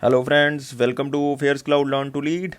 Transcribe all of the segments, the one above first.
Hello friends, welcome to Fairs Cloud Learn to Lead.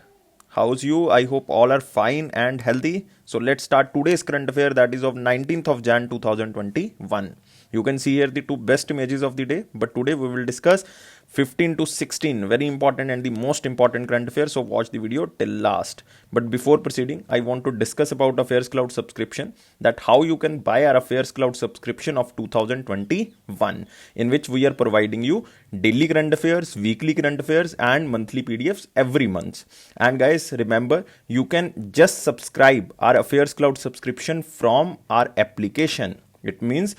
How's you? I hope all are fine and healthy. So let's start today's current affair, that is of 19th of Jan 2021. You can see here the two best images of the day, but today we will discuss 15 to 16 very important and the most important current affairs, so watch the video till last. But before proceeding, I want to discuss about Affairs Cloud subscription, that how you can buy our Affairs Cloud subscription of 2021, in which we are providing you daily current affairs, weekly current affairs and monthly PDFs every month. And guys, remember, you can just subscribe our Affairs Cloud subscription from our application. It means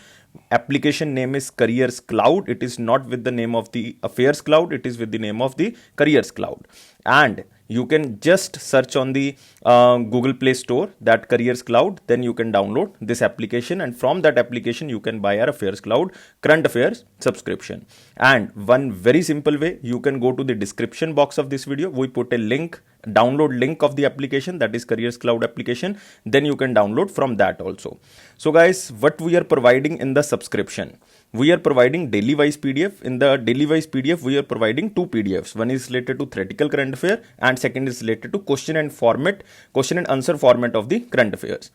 application name is Careers Cloud. It is not with the name of the Affairs Cloud, it is with the name of the Careers Cloud. And you can just search on the Google Play Store that Careers Cloud, then you can download this application, and from that application you can buy our Affairs Cloud current affairs subscription. And one very simple way, you can go to the description box of this video. We put a link, download link of the application, that is Careers Cloud application, then you can download from that also. So guys, what we are providing in the subscription, we are providing daily wise PDF. In the daily wise PDF, we are providing two PDFs. One is related to theoretical current affair and second is related to question and answer format of the current affairs.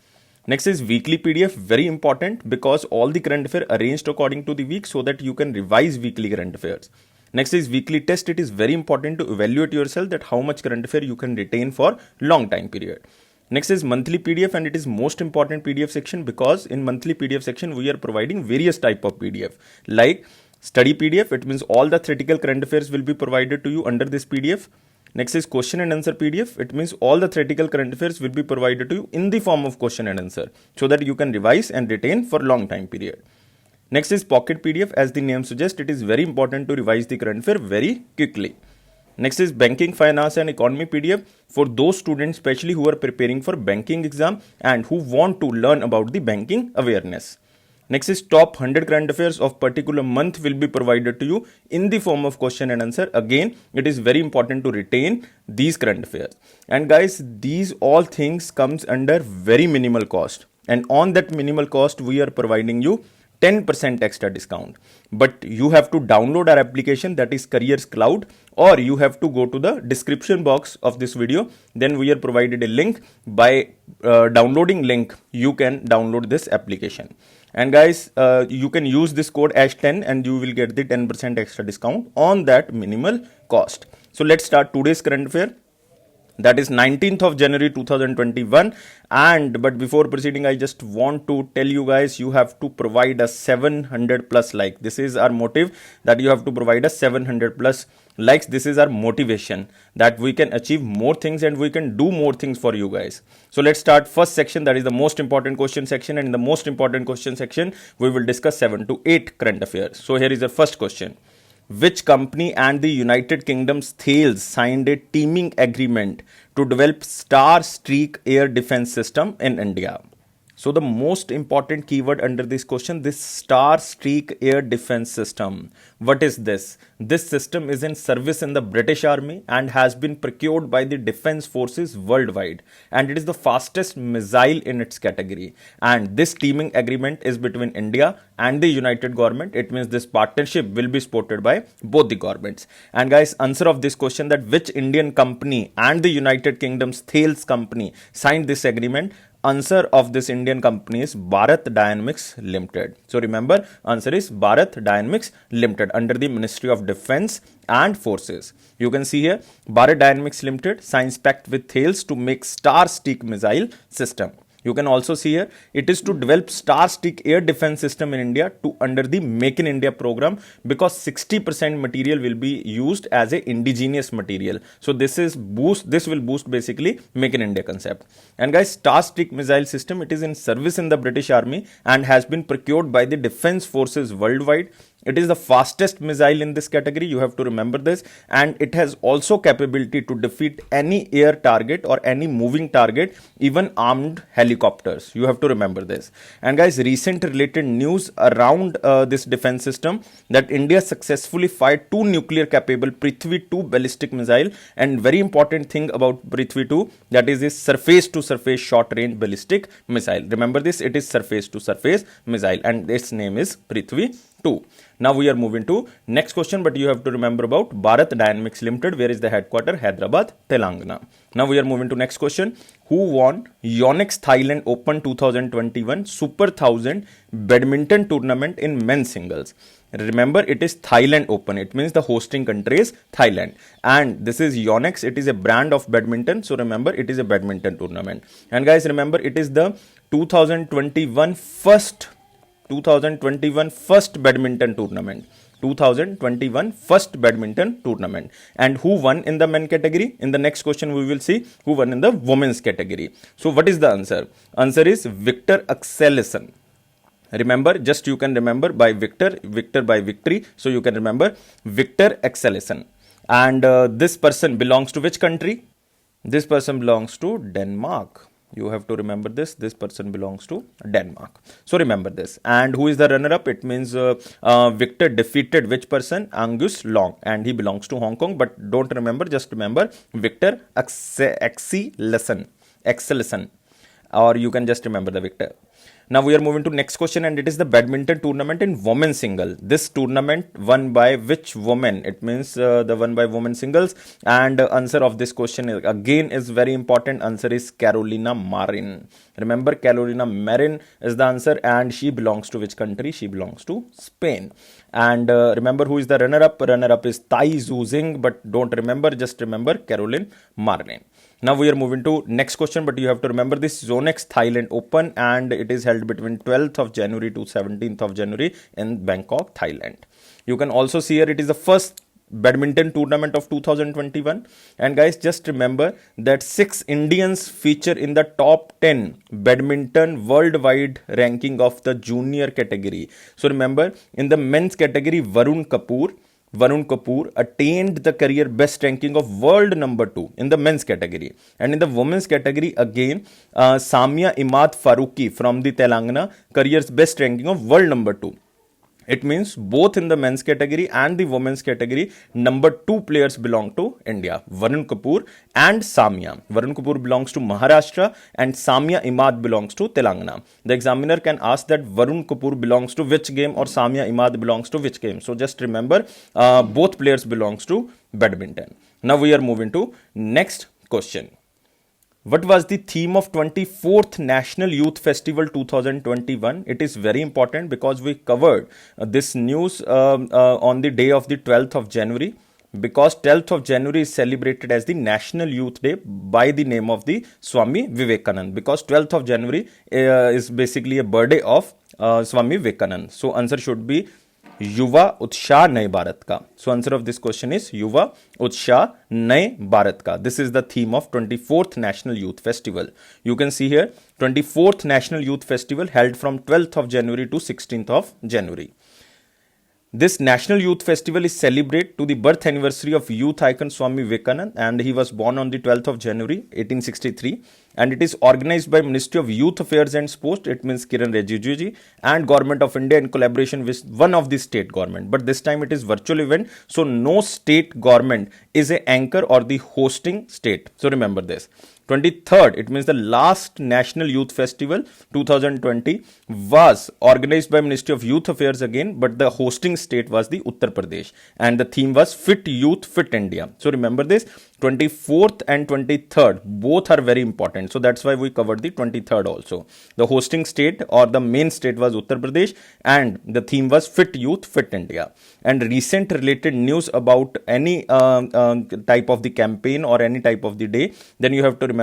Next is weekly PDF, very important because all the current affair arranged according to the week so that you can revise weekly current affairs. Next is weekly test. It is very important to evaluate yourself that how much current affair you can retain for long time period. Next is monthly PDF, and it is most important PDF section because in monthly PDF section we are providing various type of PDF like study PDF. It means all the theoretical current affairs will be provided to you under this PDF. Next is question and answer PDF. It means all the theoretical current affairs will be provided to you in the form of question and answer so that you can revise and retain for long time period. Next is pocket PDF. As the name suggests, it is very important to revise the current affair very quickly. Next is banking, finance and economy PDF for those students especially who are preparing for banking exam and who want to learn about the banking awareness. Next is top 100 current affairs of particular month will be provided to you in the form of question and answer. Again, it is very important to retain these current affairs. And guys, these all things comes under very minimal cost. And on that minimal cost, we are providing you 10% extra discount. But you have to download our application, that is Careers Cloud, or you have to go to the description box of this video. Then we are provided a link. By downloading link, you can download this application. And guys, you can use this code ASH10 and you will get the 10% extra discount on that minimal cost. So let's start today's current affair. That is 19th of January 2021. But before proceeding, I just want to tell you guys, you have to provide a 700 plus like. This is our motive, that you have to provide a 700 plus likes. This is our motivation that we can achieve more things and we can do more things for you guys. So let's start first section, that is the most important question section. And in the most important question section, we will discuss 7 to 8 current affairs. So here is the first question. Which company and the United Kingdom's Thales signed a teaming agreement to develop Star Streak air defense system in India? So the most important keyword under this question, this Star Streak air defense system. What is this? This system is in service in the British Army and has been procured by the defense forces worldwide. And it is the fastest missile in its category. And this teaming agreement is between India and the United Government. It means this partnership will be supported by both the governments. And guys, answer of this question, that which Indian company and the United Kingdom's Thales company signed this agreement? Answer of this Indian company is Bharat Dynamics Limited. So remember, answer is Bharat Dynamics Limited under the Ministry of Defense and Forces. You can see here, Bharat Dynamics Limited signs pact with Thales to make Star Streak missile system. You can also see here, it is to develop Star Streak air defense system in India to under the Make in India program, because 60% material will be used as a indigenous material. So this will boost basically Make in India concept. And guys, Star Streak missile system, it is in service in the British Army and has been procured by the defense forces worldwide. It is the fastest missile in this category, you have to remember this, and it has also capability to defeat any air target or any moving target, even armed helicopters. You have to remember this. And guys, recent related news around this defense system, that India successfully fired 2 nuclear capable Prithvi 2 ballistic missile, and very important thing about Prithvi 2, that is this surface to surface short range ballistic missile. Remember this, it is surface to surface missile and its name is Prithvi 2. Now we are moving to next question, but you have to remember about Bharat Dynamics Limited. Where is the headquarter? Hyderabad, Telangana. Now we are moving to next question. Who won Yonex Thailand Open 2021 Super 1000 badminton tournament in men's singles? Remember, it is Thailand Open. It means the hosting country is Thailand. And this is Yonex. It is a brand of badminton. So remember, it is a badminton tournament. And guys, remember, it is the 2021 first badminton tournament. 2021 first badminton tournament. And who won in the men category? In the next question, we will see who won in the women's category. So what is the answer? Answer is Victor Axelsen. Remember, just you can remember by Victor by victory. So you can remember Victor Axelsen. And this person belongs to which country? This person belongs to Denmark. You have to remember this. This person belongs to Denmark. So remember this. And who is the runner-up? It means Victor defeated which person? Angus Long. And he belongs to Hong Kong. But don't remember, just remember Victor Axelsen. Or you can just remember the Victor. Now we are moving to next question, and it is the badminton tournament in women's single. This tournament won by which woman? It means the one by women singles. And answer of this question is, again, is very important. Answer is Carolina Marin. Remember, Carolina Marin is the answer, and she belongs to which country? She belongs to Spain. And remember who is the runner-up? Runner-up is Tai Tzu Ying, but don't remember, just remember Caroline Marin. Now we are moving to next question, but you have to remember this Yonex Thailand Open, and it is held between 12th of January to 17th of January in Bangkok, Thailand. You can also see here it is the first badminton tournament of 2021. And guys, just remember that 6 Indians feature in the top 10 badminton worldwide ranking of the junior category. So remember, in the men's category, Varun Kapoor attained the career best ranking of world number 2 in the men's category. And in the women's category, again, Samia Imad Faruqi from the Telangana, career's best ranking of world number 2. It means both in the men's category and the women's category, number 2 players belong to India, Varun Kapoor and Samia. Varun Kapoor belongs to Maharashtra and Samia Imad belongs to Telangana. The examiner can ask that Varun Kapoor belongs to which game or Samia Imad belongs to which game. So just remember, both players belongs to badminton. Now we are moving to next question. What was the theme of 24th National Youth Festival 2021? It is very important because we covered this news on the day of the 12th of January. Because 12th of January is celebrated as the National Youth Day by the name of the Swami Vivekanand. Because 12th of January is basically a birthday of Swami Vivekanand. So answer should be युवा उत्साह नए भारत का. So answer of this question is युवा उत्साह नए भारत का. This is the theme of 24th National Youth Festival. You can see here 24th National Youth Festival held from 12th of January to 16th of January. This National Youth Festival is celebrated to the birth anniversary of youth icon Swami Vivekanand, and he was born on the 12th of January 1863. And it is organized by Ministry of Youth Affairs and Sports. It means Kiran Rijiju ji, and Government of India in collaboration with one of the state government. But this time it is virtual event, so no state government is a anchor or the hosting state. So remember this. 23rd, it means the last National Youth Festival 2020 was organized by Ministry of Youth Affairs again, but the hosting state was the Uttar Pradesh, and the theme was Fit Youth, Fit India. So remember this, 24th and 23rd, both are very important. So that's why we covered the 23rd also. The hosting state or the main state was Uttar Pradesh, and the theme was Fit Youth, Fit India. And recent related news about any type of the campaign or any type of the day, then you have to remember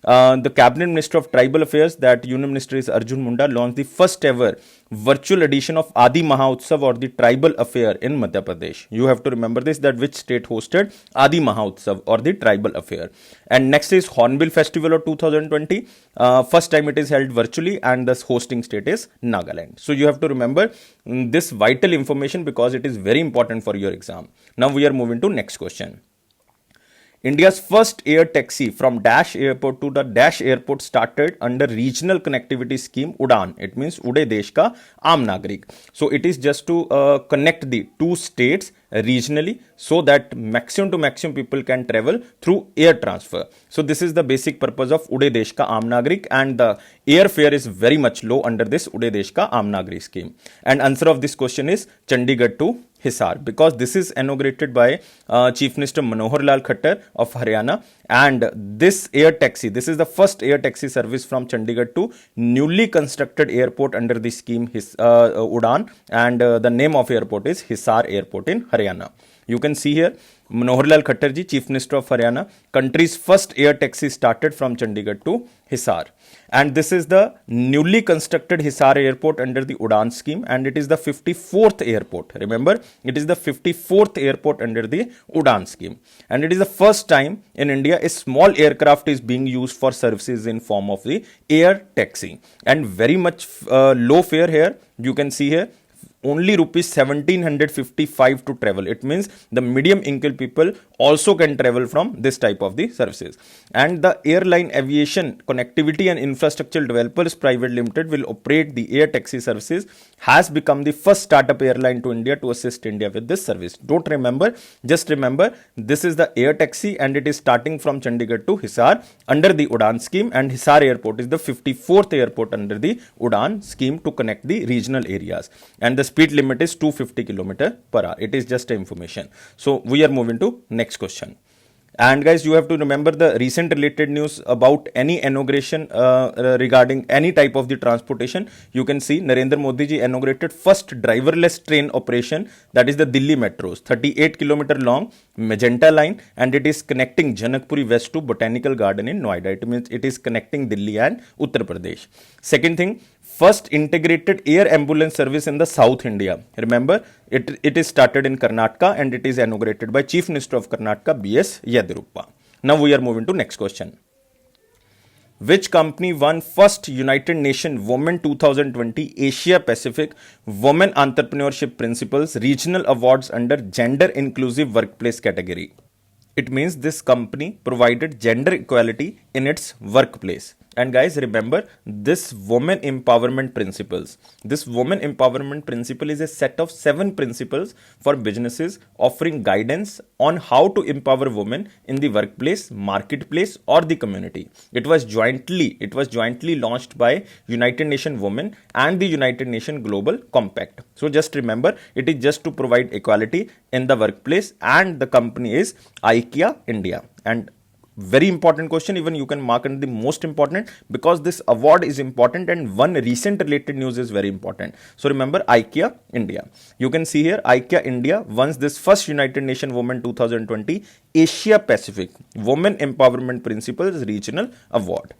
the Cabinet Minister of Tribal Affairs, that Union Minister is Arjun Munda, launched the first ever virtual edition of Adi Mahotsav or the Tribal Affair in Madhya Pradesh. You have to remember this, that which state hosted Adi Mahotsav or the Tribal Affair. And next is Hornbill Festival of 2020. First time it is held virtually, and the hosting state is Nagaland. So you have to remember this vital information because it is very important for your exam. Now we are moving to next question. India's first air taxi from Dash Airport to the Dash Airport started under regional connectivity scheme UDAN. It means Ude Desh Ka Aam Nagrik. So it is just to connect the two states regionally so that maximum to maximum people can travel through air transfer. So this is the basic purpose of Ude Desh Ka Aam Nagrik, and the airfare is very much low under this Ude Desh Ka Aam Nagrik scheme. And answer of this question is Chandigarh to Hisar, because this is inaugurated by Chief Minister Manohar Lal Khattar of Haryana, and this air taxi, this is the first air taxi service from Chandigarh to newly constructed airport under the scheme Udan, and the name of airport is Hisar Airport in Haryana. You can see here Manohar Lal Khattar ji, Chief Minister of Haryana, country's first air taxi started from Chandigarh to Hisar. And this is the newly constructed Hisar Airport under the Udan scheme, and it is the 54th airport. Remember, it is the 54th airport under the Udan scheme. And it is the first time in India a small aircraft is being used for services in form of the air taxi. And very much low fare here, you can see here, only rupees 1755 to travel. It means the medium income people also can travel from this type of the services. And the Airline Aviation Connectivity and Infrastructure Developers Private Limited will operate the air taxi services, has become the first startup airline to India to assist India with this service. Don't remember, just remember this is the air taxi and it is starting from Chandigarh to Hisar under the Udan scheme, and Hisar Airport is the 54th airport under the Udan scheme to connect the regional areas. And the speed limit is 250 km per hour. It is just a information. So we are moving to next question. And guys, you have to remember the recent related news about any inauguration regarding any type of the transportation. You can see Narendra Modi ji inaugurated first driverless train operation, that is the Delhi Metros, 38 km long Magenta line, and it is connecting Janakpuri West to Botanical Garden in Noida. It means it is connecting Delhi and Uttar Pradesh. Second thing, first integrated air ambulance service in the South India. Remember, it is started in Karnataka and it is inaugurated by Chief Minister of Karnataka, B.S. Yediyurappa. Now we are moving to next question. Which company won first United Nations Women 2020 Asia Pacific Women Entrepreneurship Principles Regional Awards under Gender Inclusive Workplace category? It means this company provided gender equality in its workplace. And guys, remember this women empowerment principles. This women empowerment principle is a set of 7 principles for businesses offering guidance on how to empower women in the workplace, marketplace, or the community. It was jointly launched by United Nations Women and the United Nations Global Compact. So just remember, it is just to provide equality in the workplace, and the company is IKEA India. And very important question, even you can mark under the most important, because this award is important and one recent related news is very important. So remember IKEA India. You can see here IKEA India won this first United Nations Women 2020 Asia Pacific Women Empowerment Principles Regional Award.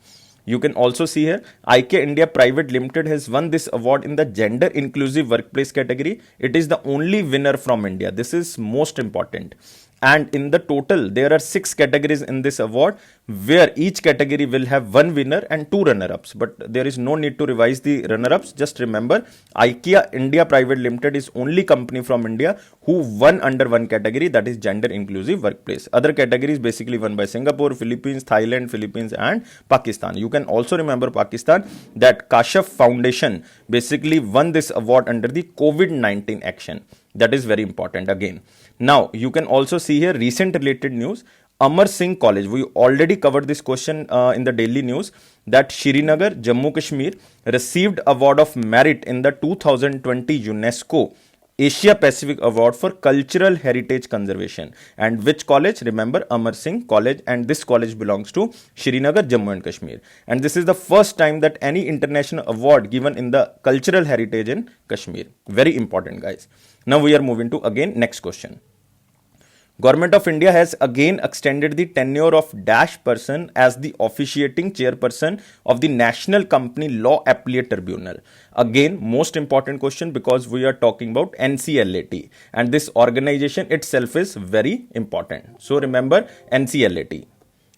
You can also see here IKEA India Private Limited has won this award in the Gender Inclusive Workplace category. It is the only winner from India. This is most important. And in the total, there are 6 categories in this award, where each category will have 1 winner and 2 runner-ups. But there is no need to revise the runner-ups. Just remember, IKEA India Private Limited is only company from India who won under one category, that is Gender Inclusive Workplace. Other categories basically won by Singapore, Philippines, Thailand, Philippines, and Pakistan. You can also remember Pakistan, that Kashaf Foundation basically won this award under the COVID-19 action. That is very important again. Now, you can also see here recent related news. Amar Singh College, we already covered this question in the daily news, that Srinagar, Jammu Kashmir received award of merit in the 2020 UNESCO Asia Pacific Award for Cultural Heritage Conservation. And which college? Remember, Amar Singh College, and this college belongs to Srinagar, Jammu and Kashmir. And this is the first time that any international award given in the cultural heritage in Kashmir. Very important, guys. Now we are moving to again next question. Government of India has again extended the tenure of Dash person as the officiating chairperson of the National Company Law Appellate Tribunal. Again, most important question, because we are talking about NCLAT, and this organization itself is very important. So remember NCLAT.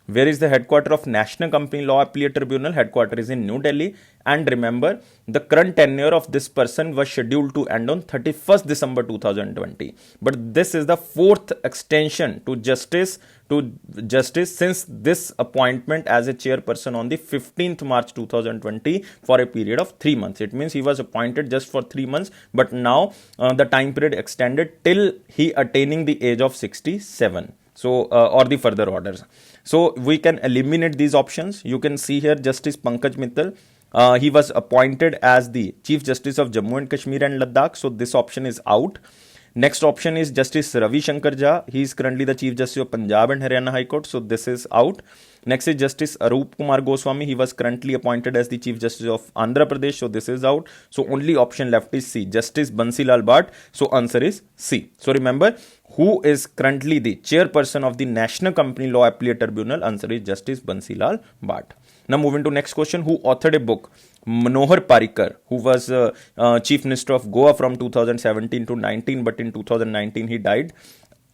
Where is the headquarter of National Company Law Appellate Tribunal? Headquarter is in New Delhi. And remember, the current tenure of this person was scheduled to end on 31st December 2020. But this is the fourth extension to justice since this appointment as a chairperson on the 15th March 2020 for a period of 3 months. It means he was appointed just for 3 months, but now the time period extended till he attaining the age of 67. So, or the further orders. So, we can eliminate these options. You can see here Justice Pankaj Mittal. He was appointed as the Chief Justice of Jammu and Kashmir and Ladakh. So, this option is out. Next option is Justice Ravi Shankar Jha. He is currently the Chief Justice of Punjab and Haryana High Court. So, this is out. Next is Justice Arup Kumar Goswami. He was currently appointed as the Chief Justice of Andhra Pradesh. So, this is out. So, only option left is C. Justice Bansilal Bhat. So, answer is C. So, remember, who is currently the chairperson of the National Company Law Appellate Tribunal? Answer is Justice Bansilal Bhat. Now, moving to next question. Who authored a book? Manohar Parrikar, who was Chief Minister of Goa from 2017 to 19, but in 2019 he died.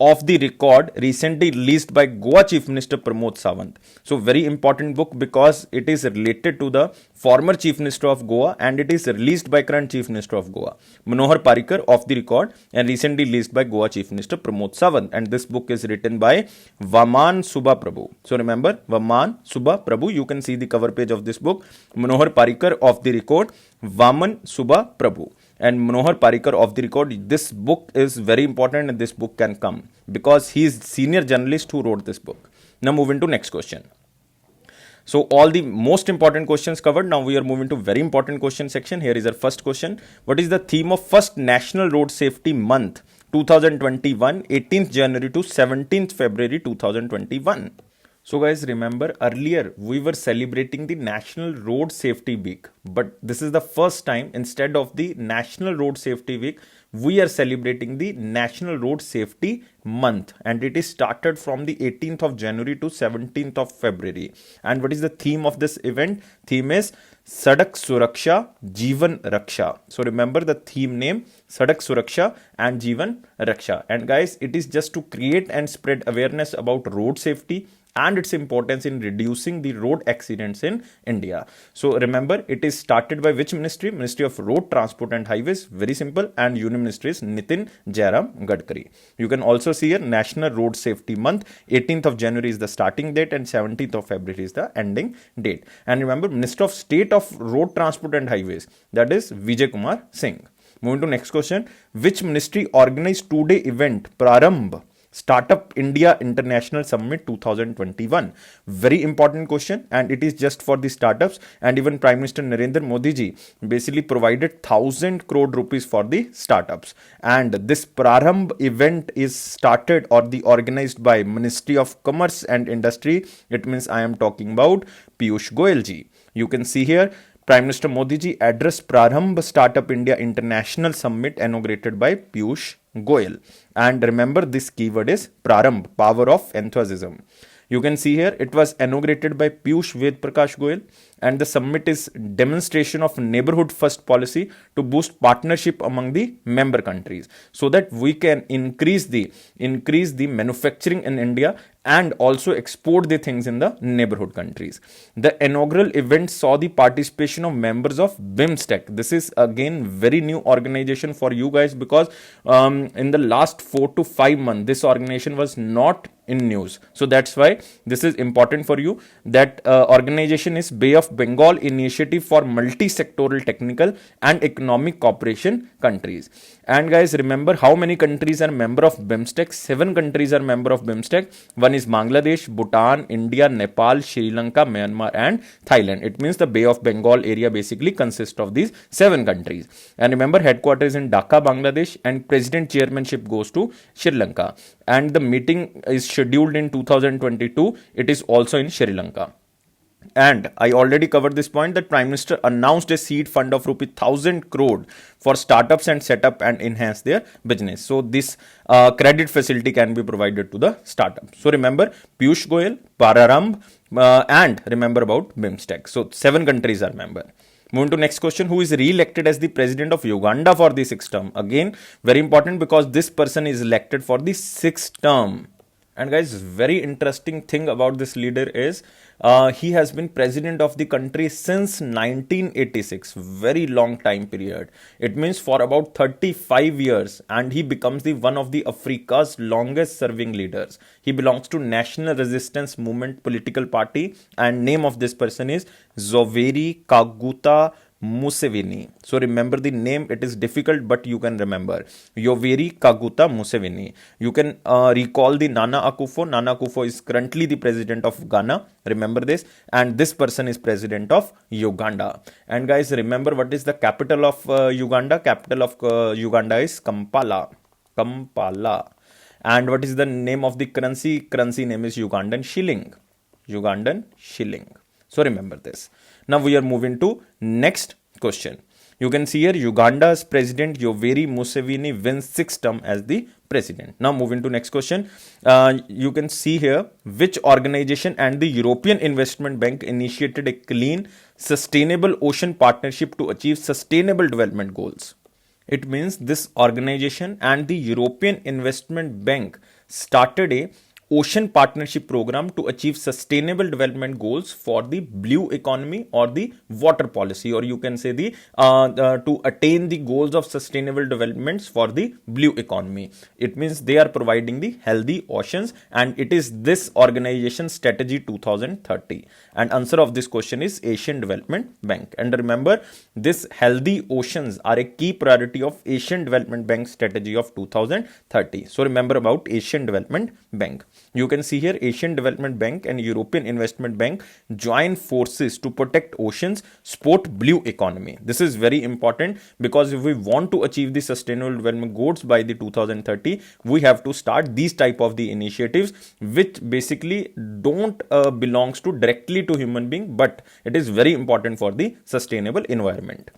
Of the record recently released by Goa Chief Minister Pramod Sawant. So very important book because it is related to the former Chief Minister of Goa and it is released by current Chief Minister of Goa. Manohar Parrikar, Of the Record, and recently released by Goa Chief Minister Pramod Sawant. And this book is written by Vaman Subha Prabhu. So remember, Vaman Subha Prabhu. You can see the cover page of this book. Manohar Parrikar, Of the Record, Vaman Subha Prabhu. And Manohar Parrikar, Of the Record. This book is very important and this book can come because he is senior journalist who wrote this book. Now moving to next question. So all the most important questions covered. Now we are moving to very important question section. Here is our first question. What is the theme of first National Road Safety Month 2021, 18th January to 17th February 2021? So guys, remember earlier we were celebrating the National Road Safety Week, but this is the first time instead of the National Road Safety Week, we are celebrating the National Road Safety Month, and it is started from the 18th of January to 17th of February. And what is the theme of this event? Theme is Sadak Suraksha Jeevan Raksha. So remember the theme name, Sadak Suraksha and Jeevan Raksha. And guys, it is just to create and spread awareness about road safety and its importance in reducing the road accidents in India. So remember, it is started by which ministry? Ministry of Road Transport and Highways. Very simple. And Union Ministry is Nitin Jairam Gadkari. You can also see here National Road Safety Month. 18th of January is the starting date and 17th of February is the ending date. And remember, Minister of State of Road Transport and Highways, that is Vijay Kumar Singh. Moving to next question. Which ministry organized two-day event Prarambh Startup India International Summit 2021? Very important question, and it is just for the startups. And even Prime Minister Narendra Modi ji basically provided 1,000 crore rupees for the startups. And this Prarambh event is started or the organized by Ministry of Commerce and Industry. It means I am talking about Piyush Goyal ji. You can see here Prime Minister Modi ji addressed Prarambh Startup India International Summit inaugurated by Piyush Goyal. And remember, this keyword is Prarambh, power of enthusiasm. You can see here it was inaugurated by Piyush Ved Prakash Goyal, and the summit is demonstration of neighborhood first policy to boost partnership among the member countries so that we can increase the manufacturing in India and also export the things in the neighborhood countries. The inaugural event saw the participation of members of BIMSTEC. This is again very new organization for you guys because in the last 4 to 5 months this organization was not in news. So that's why this is important for you. That organization is Bay of Bengal Initiative for Multi-Sectoral Technical and Economic Cooperation Countries. And guys, remember how many countries are member of BIMSTEC? 7 countries are member of BIMSTEC. One is Bangladesh, Bhutan, India, Nepal, Sri Lanka, Myanmar and Thailand. It means the Bay of Bengal area basically consists of these 7 countries. And remember, headquarters in Dhaka, Bangladesh, and president chairmanship goes to Sri Lanka. And the meeting is scheduled in 2022. It is also in Sri Lanka. And I already covered this point that Prime Minister announced a seed fund of rupees 1,000 crore for startups and set up and enhance their business. So this credit facility can be provided to the startup. So remember Piyush Goyal, Prarambh, and remember about BIMSTEC. So 7 countries are member. Moving to next question. Who is re-elected as the president of Uganda for the 6th term? Again, very important because this person is elected for the 6th term. And guys, very interesting thing about this leader is he has been president of the country since 1986, very long time period. It means for about 35 years, and he becomes the one of the Africa's longest serving leaders. He belongs to National Resistance Movement political party, and name of this person is Yoweri Kaguta Museveni. So remember the name, it is difficult, but you can remember. Yoweri Kaguta Museveni. You can recall the Nana Akufo. Nana Akufo is currently the president of Ghana. Remember this. And this person is president of Uganda. And guys, remember what is the capital of Uganda? Capital of Uganda is Kampala. Kampala. And what is the name of the currency? Currency name is Ugandan shilling. Ugandan shilling. So remember this. Now we are moving to next question. You can see here Uganda's president Yoweri Museveni wins 6th term as the president. Now moving to next question. You can see here which organization and the European Investment Bank initiated a clean, sustainable ocean partnership to achieve sustainable development goals. It means this organization and the European Investment Bank started a ocean partnership program to achieve sustainable development goals for the blue economy or the water policy, or you can say the to attain the goals of sustainable developments for the blue economy. It means they are providing the healthy oceans, and it is this organization strategy 2030. And answer of this question is Asian Development Bank. And remember, this healthy oceans are a key priority of Asian Development Bank strategy of 2030. So remember about Asian Development Bank. You can see here Asian Development Bank and European Investment Bank join forces to protect oceans, support blue economy. This is very important because if we want to achieve the sustainable development goals by the 2030, we have to start these type of the initiatives which basically don't belongs to directly to human being, but it is very important for the sustainable environment.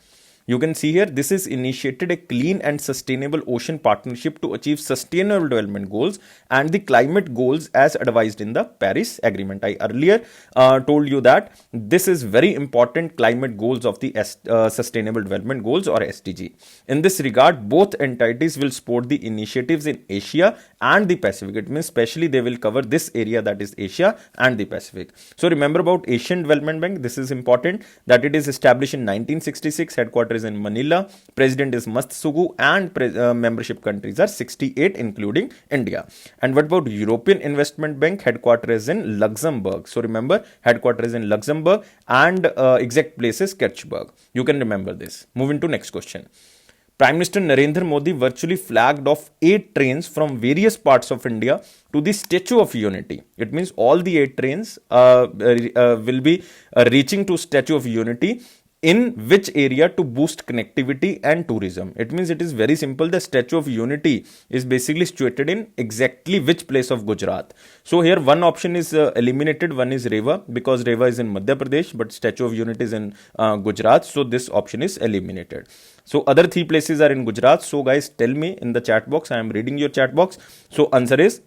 You can see here this is initiated a clean and sustainable ocean partnership to achieve sustainable development goals and the climate goals as advised in the Paris Agreement. I earlier told you that this is very important climate goals of the sustainable development goals or SDG. In this regard, both entities will support the initiatives in Asia and the Pacific. It means especially they will cover this area, that is Asia and the Pacific. So remember about Asian Development Bank. This is important that it is established in 1966, headquarters is in Manila, president is Matsutsugu, and membership countries are 68 including India. And what about European Investment Bank? Headquarters is in Luxembourg. So remember, headquarters is in Luxembourg and exact place is Kirchberg. You can remember this. Moving to next question. Prime Minister Narendra Modi virtually flagged off 8 trains from various parts of India to the Statue of Unity. It means all the 8 trains will be reaching to Statue of Unity. In which area to boost connectivity and tourism? It means it is very simple. The Statue of Unity is basically situated in exactly which place of Gujarat. So here one option is eliminated. One is Rewa, because Rewa is in Madhya Pradesh, but Statue of Unity is in Gujarat. So this option is eliminated. So other 3 places are in Gujarat. So guys, tell me in the chat box. I am reading your chat box. So answer is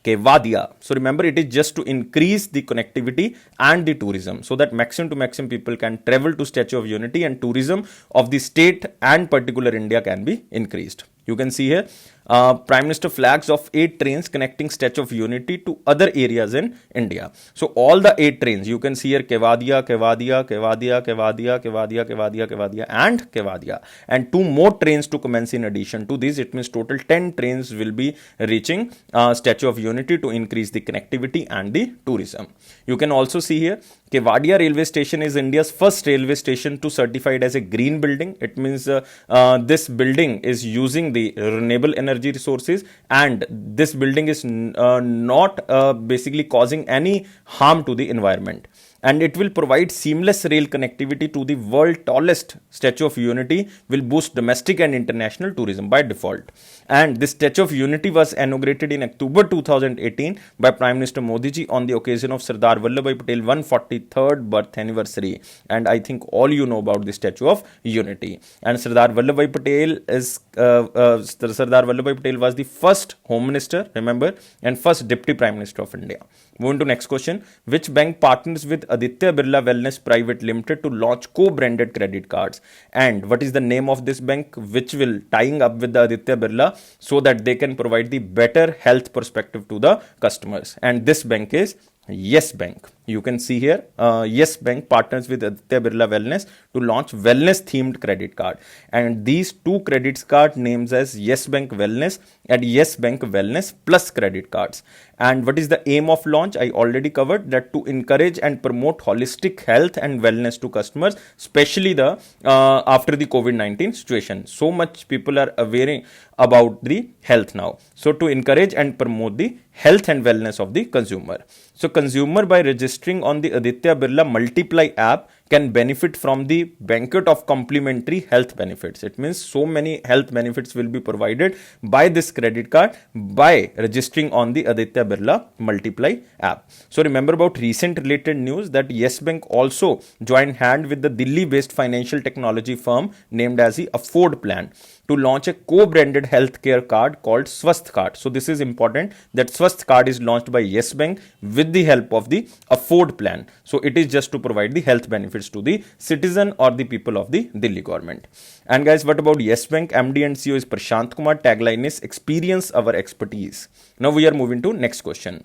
Kevadia. So remember, it is just to increase the connectivity and the tourism so that maximum to maximum people can travel to Statue of Unity and tourism of the state and particular India can be increased. You can see here Prime Minister flags of 8 trains connecting Statue of Unity to other areas in India. So all the 8 trains, you can see here Kevadia, Kevadia, Kevadia, Kevadia, Kevadia, Kevadia, Kevadia and Kevadia. And 2 more trains to commence in addition to this. It means total 10 trains will be reaching Statue of Unity to increase the connectivity and the tourism. You can also see here Kevadia railway station is India's first railway station to certified as a green building. It means this building is using the renewable energy resources, and this building is not basically causing any harm to the environment. And it will provide seamless rail connectivity to the world's tallest Statue of Unity, will boost domestic and international tourism by default. And this Statue of Unity was inaugurated in October 2018 by Prime Minister Modi ji on the occasion of Sardar Vallabhbhai Patel 143rd birth anniversary. And I think all you know about the Statue of Unity. And Sardar Vallabhbhai Patel is Sardar Vallabhbhai Patel was the first Home Minister, remember, and first Deputy Prime Minister of India. Moving to next question. Which bank partners with Aditya Birla Wellness Private Limited to launch co-branded credit cards. And what is the name of this bank which will tying up with the Aditya Birla so that they can provide the better health perspective to the customers? And this bank is Yes Bank. You can see here, Yes Bank partners with Aditya Birla Wellness to launch wellness themed credit card. And these two credit card names as Yes Bank Wellness and Yes Bank Wellness Plus credit cards. And what is the aim of launch? I already covered that, to encourage and promote holistic health and wellness to customers, especially the after the COVID-19 situation. So much people are aware about the health now. So to encourage and promote the health and wellness of the consumer. So consumer, by registering on the Aditya Birla Multiply app, can benefit from the banquet of complimentary health benefits. It means so many health benefits will be provided by this credit card by registering on the Aditya Birla Multiply app. So remember about recent related news that Yes Bank also joined hand with the Delhi-based financial technology firm named as the Afford Plan to launch a co-branded healthcare card called Swasth Card. So this is important that Swasth Card is launched by Yes Bank with the help of the Afford Plan. So it is just to provide the health benefits to the citizen or the people of the Delhi government. And guys, what about Yes Bank? MD and CEO is Prashant Kumar. Tagline is experience our expertise. Now we are moving to next question.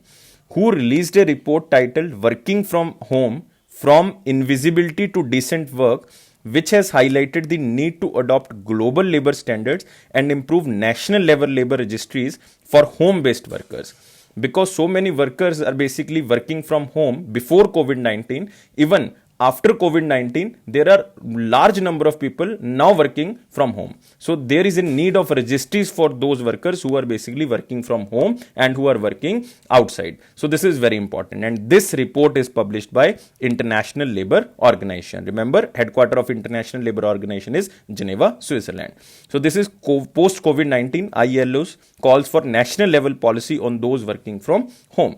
Who released a report titled Working from Home from Invisibility to Decent Work, which has highlighted the need to adopt global labor standards and improve national level labor registries for home-based workers? Because so many workers are basically working from home before COVID-19, even after COVID-19, there are large number of people now working from home. So there is a need of registries for those workers who are basically working from home and who are working outside. So this is very important. And this report is published by International Labour Organization. Remember, headquarter of International Labour Organization is Geneva, Switzerland. So this is post-COVID-19 ILO's calls for national level policy on those working from home.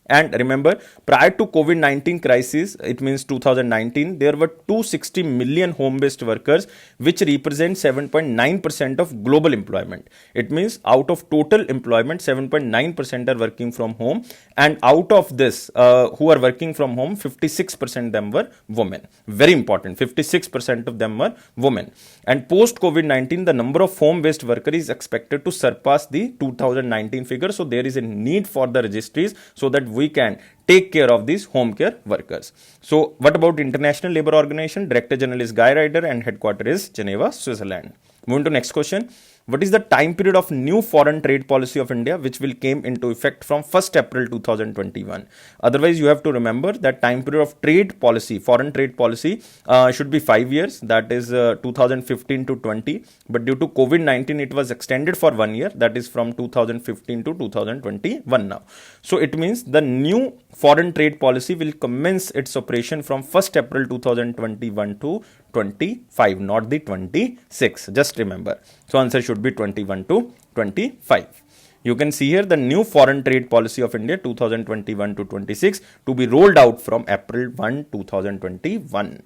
And remember, prior to COVID-19 crisis, it means 2019, there were 260 million home-based workers, which represent 7.9% of global employment. It means out of total employment, 7.9% are working from home. And out of this, who are working from home, 56% of them were women. Very important, 56% of them were women. And post-COVID-19, the number of home-based workers is expected to surpass the 2019 figure. So there is a need for the registries so that we can take care of these home care workers. So what about International Labour Organization? Director General is Guy Ryder and headquarter is Geneva, Switzerland. Moving to next question. What is the time period of new foreign trade policy of India which will came into effect from 1st April 2021? Otherwise, you have to remember that time period of trade policy, foreign trade policy should be 5 years. That is 2015 to 20. But due to COVID-19, it was extended for 1 year. That is from 2015 to 2021 now. So it means the new foreign trade policy will commence its operation from 1st April 2021 to 25, not the 26. Just remember. So answer should be 21 to 25. You can see here the new foreign trade policy of India 2021 to 26 to be rolled out from April 1, 2021.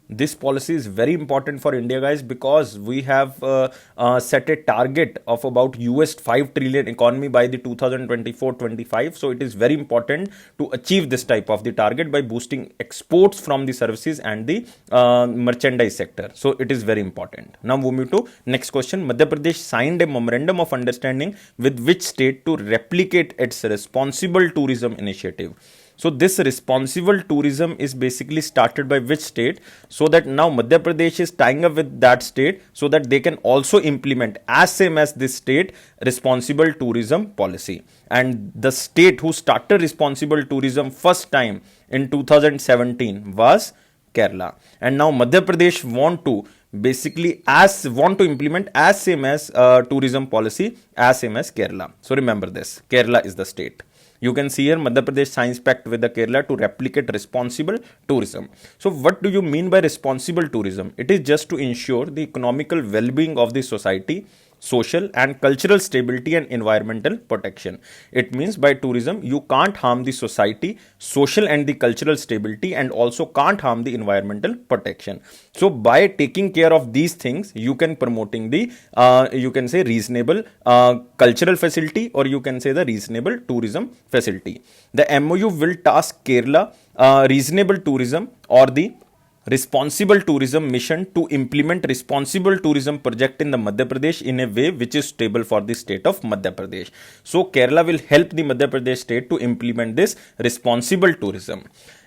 This policy is very important for India, guys, because we have set a target of about US 5 trillion economy by the 2024-25. So it is very important to achieve this type of the target by boosting exports from the services and the merchandise sector. So it is very important. Now moving to next question. Madhya Pradesh signed a memorandum of understanding with which state to replicate its responsible tourism initiative? So this responsible tourism is basically started by which state, so that now Madhya Pradesh is tying up with that state so that they can also implement as same as this state responsible tourism policy. And the state who started responsible tourism first time in 2017 was Kerala. And now Madhya Pradesh want to basically implement as same as tourism policy as same as Kerala. So remember this, Kerala is the state. You can see here Madhya Pradesh signs pact with the Kerala to replicate responsible tourism. So what do you mean by responsible tourism? It is just to ensure the economical well-being of the society social and cultural stability and environmental protection. It means by tourism you can't harm the society, social and the cultural stability, and also can't harm the environmental protection. So by taking care of these things, you can promoting the you can say reasonable cultural facility, or you can say the reasonable tourism facility. The MOU will task Kerala reasonable tourism or the responsible tourism mission to implement responsible tourism project in the Madhya Pradesh in a way which is stable for the state of Madhya Pradesh. So Kerala will help the Madhya Pradesh state to implement this responsible tourism,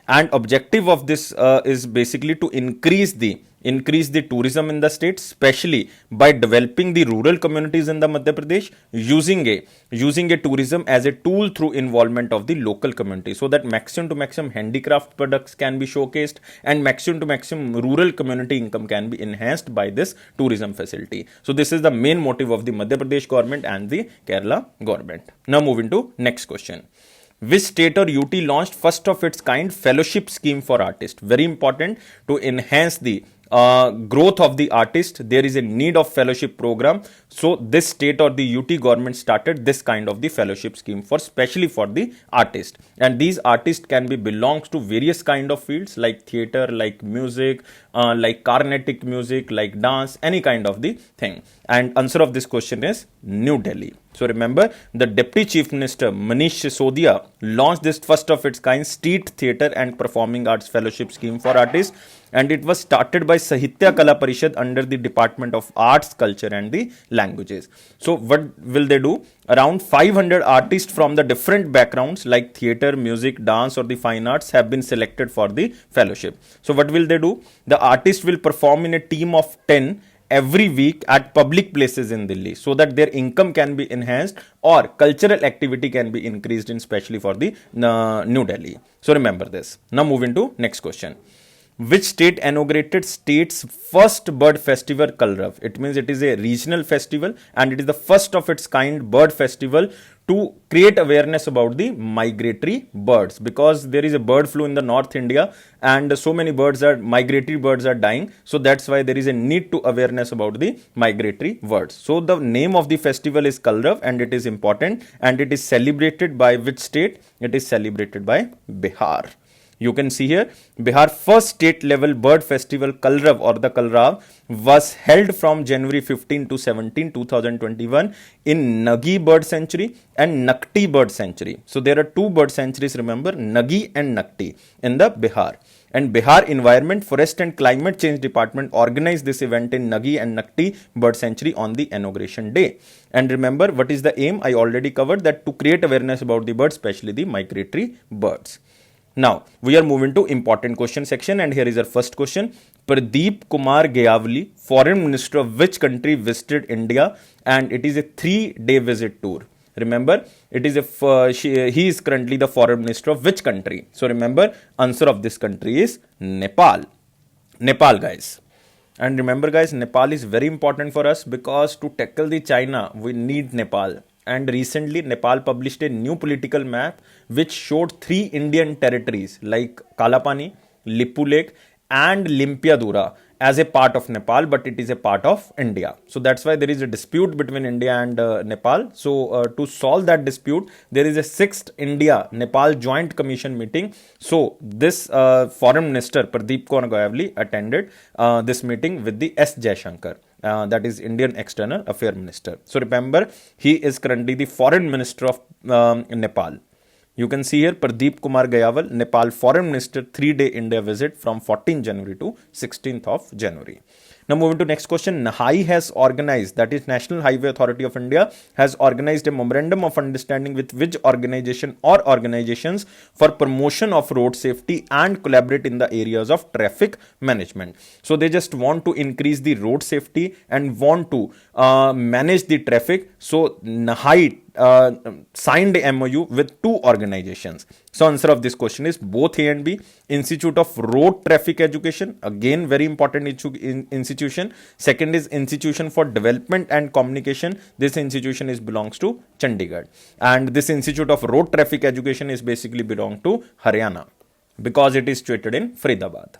and objective of this is basically to increase the tourism in the state, especially by developing the rural communities in the Madhya Pradesh, using a tourism as a tool through involvement of the local community, so that maximum to maximum handicraft products can be showcased and maximum to maximum rural community income can be enhanced by this tourism facility. So this is the main motive of the Madhya Pradesh government and the Kerala government. Now moving to next question. Which state or UT launched first of its kind fellowship scheme for artists? Very important to enhance the growth of the artist. There is a need of fellowship program. So this state or the UT government started this kind of the fellowship scheme for specially for the artist. And these artists can be belongs to various kind of fields like theater, like music, like Carnatic music, like dance, any kind of the thing. And answer of this question is New Delhi. So remember, the Deputy Chief Minister Manish Sisodia launched this first of its kind street theatre and performing arts fellowship scheme for artists, and it was started by Sahitya Kala Parishad under the Department of Arts, Culture and the Languages. So what will they do? Around 500 artists from the different backgrounds like theatre, music, dance or the fine arts have been selected for the fellowship. So what will they do? The artists will perform in a team of 10 every week at public places in Delhi, so that their income can be enhanced or cultural activity can be increased in especially for the New Delhi. So remember this. Now moving to next question. Which state inaugurated state's first bird festival, Kalrav? It means it is a regional festival and it is the first of its kind bird festival to create awareness about the migratory birds, because there is a bird flu in the North India and so many migratory birds are dying. So that's why there is a need to awareness about the migratory birds. So the name of the festival is Kalrav and it is important, and it is celebrated by which state? It is celebrated by Bihar. You can see here, Bihar first state level bird festival Kalrav or the Kalrav was held from January 15 to 17, 2021 in Nagi Bird Sanctuary and Nakti Bird Sanctuary. So there are two bird sanctuaries, remember, Nagi and Nakti in the Bihar. And Bihar Environment, Forest and Climate Change Department organized this event in Nagi and Nakti Bird Sanctuary on the inauguration day. And remember, what is the aim? I already covered that, to create awareness about the birds, especially the migratory birds. Now, we are moving to important question section, and here is our first question. Pradeep Kumar Gayavali, Foreign Minister of which country visited India? And it is a 3-day visit tour. Remember, it is he is currently the Foreign Minister of which country? So remember, answer of this country is Nepal. Nepal, guys. And remember, guys, Nepal is very important for us, because to tackle the China, we need Nepal. And recently, Nepal published a new political map which showed 3 Indian territories like Kalapani, Lippu Lake and Limpiadura as a part of Nepal, but it is a part of India. So that's why there is a dispute between India and Nepal. So to solve that dispute, there is a 6th India-Nepal Joint Commission meeting. So this Foreign Minister Pradeep Kumar Gayavali attended this meeting with the S. Jaishankar. That is Indian External Affairs Minister. So remember, he is currently the Foreign Minister of Nepal. You can see here Pradeep Kumar Gayawal, Nepal Foreign Minister, 3-day India visit from 14 January to 16th of January. Now moving to next question. NHAI has organized, that is National Highway Authority of India, has organized a memorandum of understanding with which organization or organizations for promotion of road safety and collaborate in the areas of traffic management. So they just want to increase the road safety and want to manage the traffic. So NHAI signed a MOU with 2 organizations. So answer of this question is both A and B. Institute of Road Traffic Education, again very important institution. Second is Institution for Development and Communication. This institution belongs to Chandigarh, and this Institute of Road Traffic Education is basically belong to Haryana, because it is situated in Faridabad.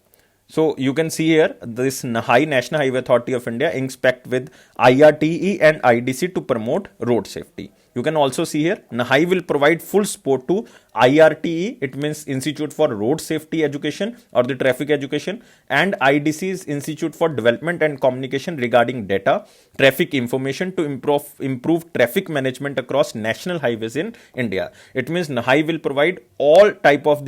So you can see here this Nahai National Highway Authority of India inspect with IRTE and IDC to promote road safety. You can also see here Nahai will provide full support to IRTE, it means Institute for Road Safety Education or the Traffic Education, and IDC is Institute for Development and Communication regarding data, traffic information to improve traffic management across national highways in India. It means Nahai will provide all type of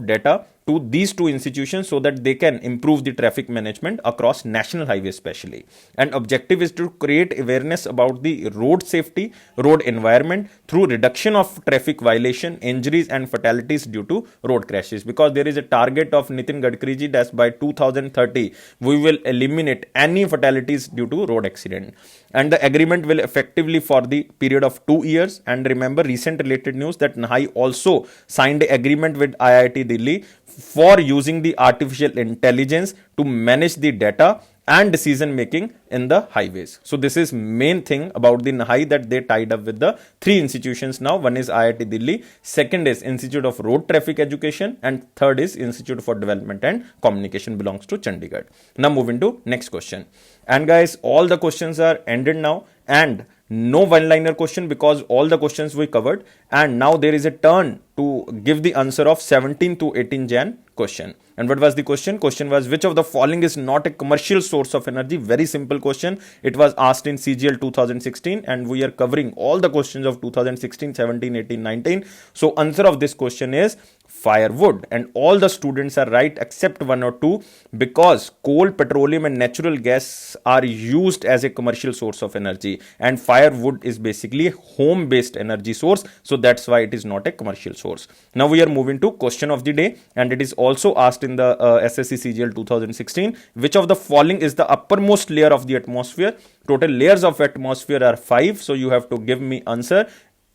data to these two institutions so that they can improve the traffic management across national highways especially. And objective is to create awareness about the road safety, road environment through reduction of traffic violation, injuries and fatalities due to road crashes. Because there is a target of Nitin Gadkari ji that by 2030 we will eliminate any fatalities due to road accident. And the agreement will effectively for the period of 2 years. And remember recent related news that Nahai also signed an agreement with IIT Delhi for using the artificial intelligence to manage the data and decision making in the highways. So this is main thing about the Nahai, that they tied up with the three institutions now. One is IIT Delhi, second is Institute of Road Traffic Education, and third is Institute for Development and Communication, belongs to Chandigarh. Now moving to next question. And guys, all the questions are ended now, and no one-liner question because all the questions we covered. And now there is a turn to give the answer of 17 to 18 Jan question. And what was the question? Question was, which of the following is not a commercial source of energy? Very simple question. It was asked in CGL 2016, and we are covering all the questions of 2016, 17, 18, 19. So answer of this question is firewood, and all the students are right except one or two, because coal, petroleum and natural gas are used as a commercial source of energy, and firewood is basically home based energy source, so that's why it is not a commercial source. Now we are moving to question of the day, and it is also asked in the SSC CGL 2016. Which of the following is the uppermost layer of the atmosphere? Total layers of atmosphere are 5, so you have to give me answer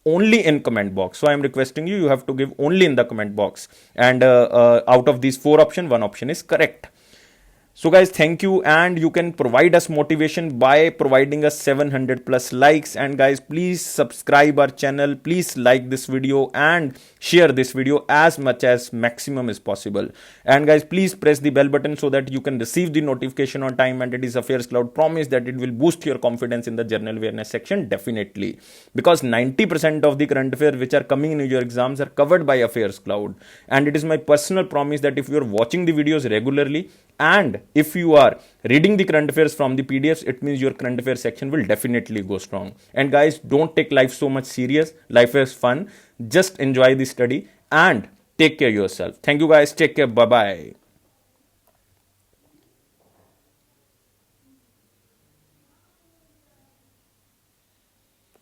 only in comment box. So I am requesting you have to give only in the comment box, and out of these 4 options, 1 option is correct. So guys, thank you, and you can provide us motivation by providing us 700 plus likes. And guys, please subscribe our channel, please like this video and share this video as much as maximum is possible. And guys, please press the bell button so that you can receive the notification on time. And it is Affairs Cloud promise that it will boost your confidence in the general awareness section, definitely, because 90% of the current affairs which are coming in your exams are covered by Affairs Cloud. And it is my personal promise that if you are watching the videos regularly and if you are reading the current affairs from the PDFs, it means your current affairs section will definitely go strong. And guys, don't take life so much serious. Life is fun. Just enjoy the study and take care of yourself. Thank you guys. Take care. Bye-bye.